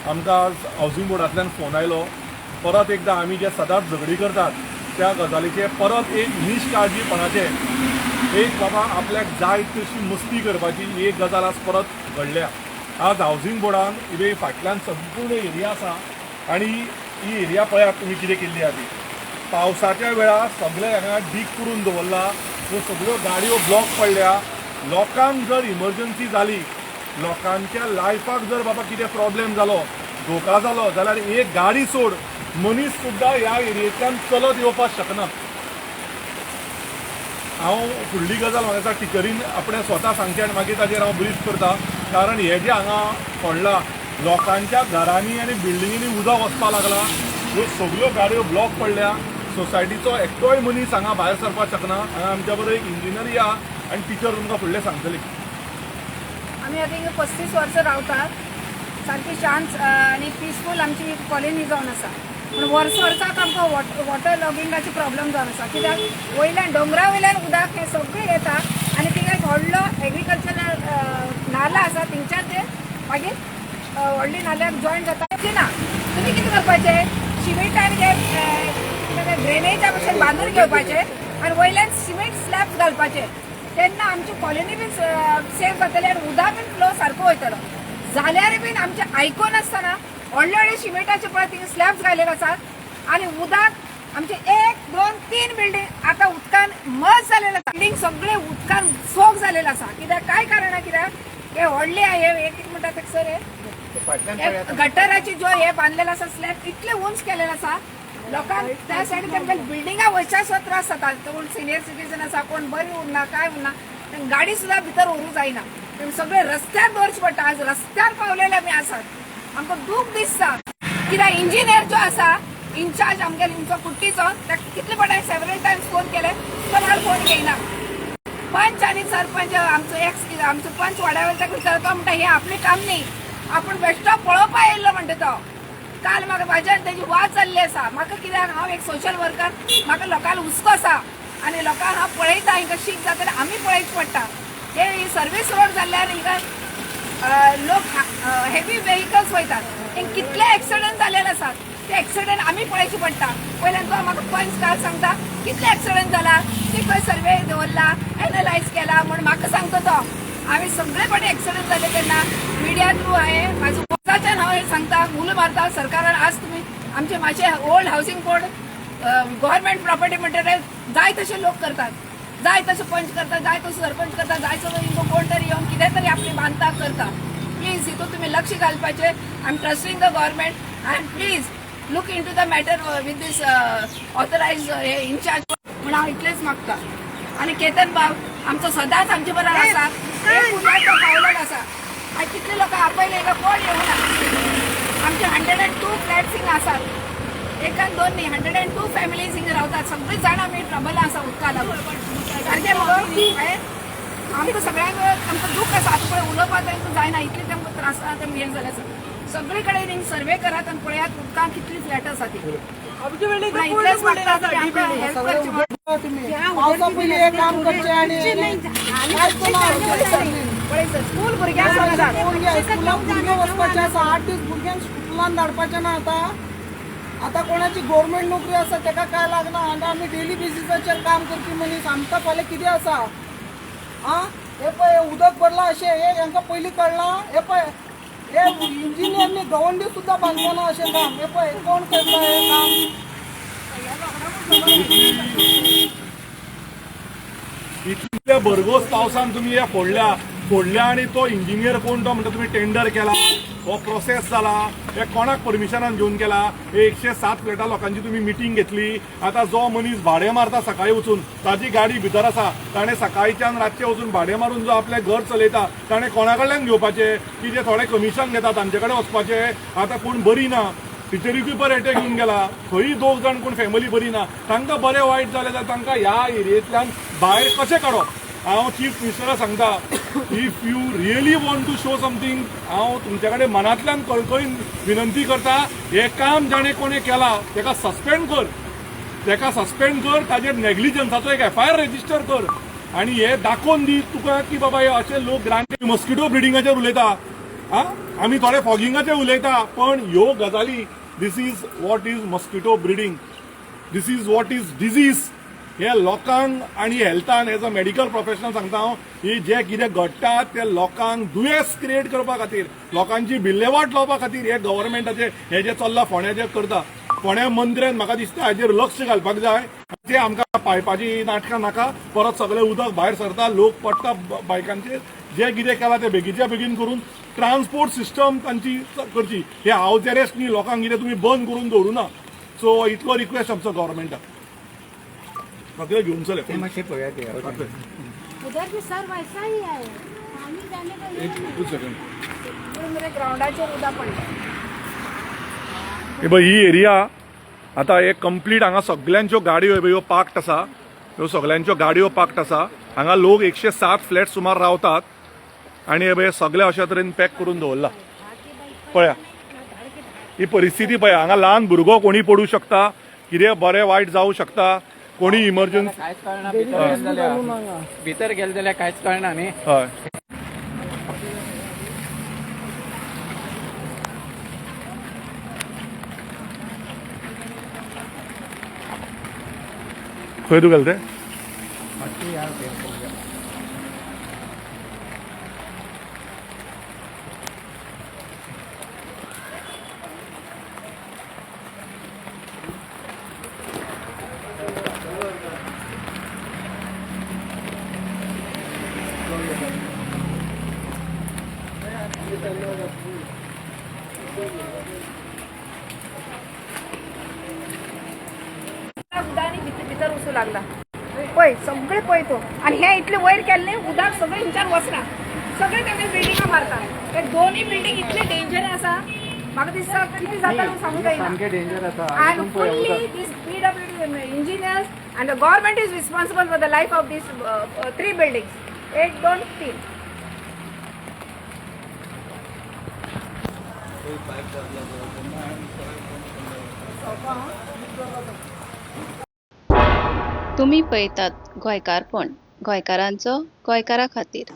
आमकां housing बोर्डांतल्यान phone आयलो, परत एकदां आमी जे सदांच झगडी करतात त्या गजालीचे परत एक निश्काळजीपणाचे एक बाबा आपल्याक जाय तशी मस्ती करपाची ही एक गजाल आज परत घडल्या। आज हावसिंग बोर्डान इबे फाटल्यान संपूर्ण एरिया आसा आनी ही एरिया पळयात तुमी कितें केल्ली आहा ती। पावसाच्या वेळार सगळे हांगा डीक करून दवरला, ह्यो सगळ्यो गाडयो ब्लॉक पडल्या। लोकांक जर इमर्जन्सी जाली, लोकांच्या लायफाक जर बाबा कितें प्रॉब्लेम जालो, धोका जालो जाल्यार एक गाडी सोड मनीस सुद्दां ह्या एरियेंतल्यान चलत येवपाक शकना। हांव फुडली गजाल म्हाका टिचरीन आपणें स्वता सांगचें आनी मागीर ताचेर हांव ब्रीफ करता, कारण हे जे हांगा पडला लोकांच्या घरांनी आनी बिल्डिंगींनी उदक वचपाक लागला, ह्यो सगळ्यो गाडयो ब्लॉक पडल्या। सोसायटीचो एकटोय मनीस हांगा भायर सरपाक शकना। हांगा आमच्या बरोबर एक इंजिनियर या आनी टीचर तुमकां फुडलें सांगतली। आम्ही आता हिंगा 35 वर्सां रावतात, सारकी शांत आणि पिसफूल आमची कॉलनी जावन आसा। पण वर्साक आमकां वॉटर लॉगिंगाचे प्रॉब्लेम जावन आसा, कित्याक वयल्यान डोंगरा वयल्यान उदक हें सगळें येता आनी थिंगा एक व्हडलो एग्रीकल्चरल नाला आसा, थिंगच्यान ते मागीर व्हडली नाल्याक जॉयन जाता ना। तुमी कितें करपाचें, सिमेंटान ते ड्रेनेजा भशेन बांदून घेवपाचें आनी वयल्यान सिमेंट स्लॅब्स घालपाचे, तेन्ना आमची कॉलनी बीन सेफ जातली आनी उदक बीन फ्लो सारको वयतलो। जाल्यार बीन आमचे आयकोन आसतना व्हडले व्हडले सिमेंटाचे पळय थिंगा स्लॅब्स घायलेले आसात आनी उदक आमचे 1, 2, 3 बिल्डींग आतां उदकान मज जालेले आसा। बिल्डींग सगळे उदकान सोक जालेले आसा। कित्याक काय कारण कित्याक हे व्हडले हे एक म्हणटा ते सर गटराची जो हे बांधलेला आसा स्लॅब इतले उंच केलेले आसा, लोकांक त्या सायडीन तेमकां बिल्डिंगा वयच्याचो त्रास जाता। कोण सिनियर सिटीजन आसा, कोण बरी उरना काय उरना, गाडी सुद्दां भितर व्हरूंक जायना, सगळे रस्त्यार दवरचे पडटा। आज रस्त्यार पावलेले आमी आसात, आमकां दूख दिसता। कित्याक इंजिनियर जो आसा इन्चार्ज आमगेर तुमचो कुट्टीचो, ताका कितले फावटी सेवरल टायम्स फोन केले, तो म्हाका फोन घेयना। पंच आनी सरपंच आमचो पंच वाड्यावयलो ताका विचारता, तो म्हणटा हें आपलें काम न्ही, आपूण बेश्टो पळोवपा येयल्लो म्हणटा तो। काल म्हाका म्हाज्यान तेजी वाद जाल्ली आसा। म्हाका कित्याक हांव एक सोशल वर्कर, म्हाका लोकांक हुस्को आसा आनी लोकांक हांव पळयता, हिंगा शीक जाता जाल्यार आमी पळयचे पडटा। हे सर्वीस रोड जाल्ल्यार हिंगा लोक हेवी व्हेकल्स वयतात, हिंगा कितले एक्सिडंट जाल्ले आसात, ते एक्सिडंट आमी पळयचे पडटा। वयल्यान तो म्हाका पंच काल सांगता कितले एक्सिडंट जाला, ते खंय सर्वे दवरला, एनालायज केला म्हूण म्हाका सांगता तो। आमी सगळे फावटी एक्सिडंट जाले तेन्ना मिडिया थ्रू हांवें म्हाजो वचाच्यान हांव हे सांगता, उलो मारता सरकारान। आज तुमी आमचे मातशे old housing board government property material जाय तशे लोक करतात, जाय तशे पंच करतात, जाय तसो सरपंच करता, जाय तसो कोण तरी येवन कितें तरी आपली बांदता करता। प्लीज हितून तुमी लक्ष घालपाचें। I am trusting the government and please look in to the matter with this authorise हे इन्चार्ज म्हण हांव इतलेंच मागता। आनी केतन बाब आमचो सदांच आमचे बरोबर आसा, एक उदक पावलेलो आसा। आनी कितले लोक आपयले कोण येवना। आमचे 102 फ्लॅट्स हिंगा आसात, एकान दोन न्ही 102 फॅमिलीज हिंगा रावतात। सगळी जाण आमी ट्रबल आसा उदका लागून, सारकें मुगो आमकां सगळ्यांक आमकां दूख आसा। आतां पळय उलोवपाक तांकां जायना, इतले तांकां त्रास आसा, तें हें जालें आसा। सगळे कडेन हिंगा सर्वे करात आनी पळयात उदकान कितली फ्लॅट आसा ती। इतलेंच मागता की आमकां हेल्प करची पावसा पयलीं हे काम करचें आनी स्कूल भुरग्यांक सांगतात स्कुलाक भुरगे वचपाचे आसा, 8 दीस भुरग्यांक स्कुलान धाडपाचें ना। आतां कोणाची गव्हर्मेंट नोकरी आसा ताका काय लागना, आनी आमी डेली बेसिसाचेर काम करपी मनीस, आमकां फाल्यां कितें आसा? हे पळय उदक भरलां अशें, हे हांकां पयलीं कळना। हे पळय हे इंजिनियरनी गवंडी सुद्दां बांदतना अशें काम, हे पळय कोण करता हें काम? इतल्या भरघोस पावसान तुम्ही हे फोडल्या आणि तो इंजिनियर कोण तो म्हणटा तुम्ही टेंडर केला, हो प्रोसेस जाला, हे कोणाक परमिशनान घेवन केला? 107 फ्लॅटा लोकांची तुम्ही मिटींग घेतली। आता जो मनीस भाडे मारता सकाळी वचून, ताजी गाडी भितर आसा, ताणें सकाळच्यान रातचे वचून भाडे मारून जो आपलें घर चलयता ताणें कोणा कडल्यान घेवपाचें? की जे थोडे कमिशन घेता तांचे कडेन वचपाचें? आता कोण बरी ना, टिचरीकूय पर एटॅक येवन गेला, खंयी 2 जाण कोण फॅमिली बरी ना, तांकां बरें वायट जालें जाल्यार तांकां ह्या एरियेंतल्यान भायर कशें काडप? हांव चीफ मिनिस्टराक सांगता, if you really want to show something, हांव तुमचे कडेन मनांतल्यान कळकळीन विनंती करता, हे काम जाणें कोणें केला ताका सस्पेंड कर, ताजेर नेग्लिजन्साचो एक FIR रजिस्टर कर आनी हे दाखोवन दी तुका की बाबा हे अशे लोक ग्रांट मस्किटो ब्रिडिंगाचेर उलयता। आमी थोडे फॉगिंगाचे उलयता पण ह्यो गजाली this is what is mosquito breeding, this is what is disease. हे लोकांक आणि हेल्थान एज अ मेडिकल प्रोफेशनल सांगता हांव, ही जे कितें घडटा ते लोकांक दुयेंस क्रिएट करपा खातीर, लोकांची विल्हेवाट लावपा खातीर हे गव्हर्मेंटाचे हे जे चल्ला फोंड्या जे करता, फोंड्या मंत्र्यान म्हाका दिसता हाजेर लक्ष घालपाक जाय. ते आमकां पायपाची नाटकां नाका, परत सगळें उदक भायर सरता, लोक पडटा बायकांचेर. जे कितें केलां ते बेगीच्या बेगीन करून ट्रान्सपोर्ट सिस्टम तांची करची. हे हावज अरेस्ट न्ही, लोकांक कितें तुमी बंद करून दवरुना. सो इतलो रिक्वेस्ट आमचो गव्हर्मेंटाक. सगळे घेऊन चले उधर भी सर वैसा ही है, पानी जाने का ये नहीं. मेरे ग्राउंडाचेर उदक पडलें. ही एरिया आता एक कंप्लीट हांगा सगळ्यांच्यो गाडयो ह्यो पार्क्ड आसा, ह्यो सगळ्यांच्यो गाडयो पार्क्ड आसा. हांगा लोक 107 फ्लॅट सुमार रावतात आणि हे सगळे अशा तरेन पॅक करून दवरला. पळया ही परिस्थिती पळया. हांगा ल्हान भुरगो कोणी पडू शकता, कितें बरें वायट जावं शकता, कोणी इमर्जन्सी कांयच कळना. भितर गेले जाल्यार कांयच कळना न्ही. हय खंय तूं गेले ते उदानी भितर उसू लागला पळय, सगळे पळय तो. आणि हे इतले वयर केल्ले उदक सगळे हिंच्यान वचना, सगळे तेगे बिल्डिंगा मारता. हे दोन्ही बिल्डिंग इतले डेंजर आसा, म्हाका दिसता कितें जाता सांगूंक जायना. सामकें डेंजर आसा. And fully this PWD engineers and the government is responsible for the life of these 3 buildings. 1, 2, 3. तुम्ही पळयतात गोंयकारपण, गोंयकारांचो गोंयकारा खातीर.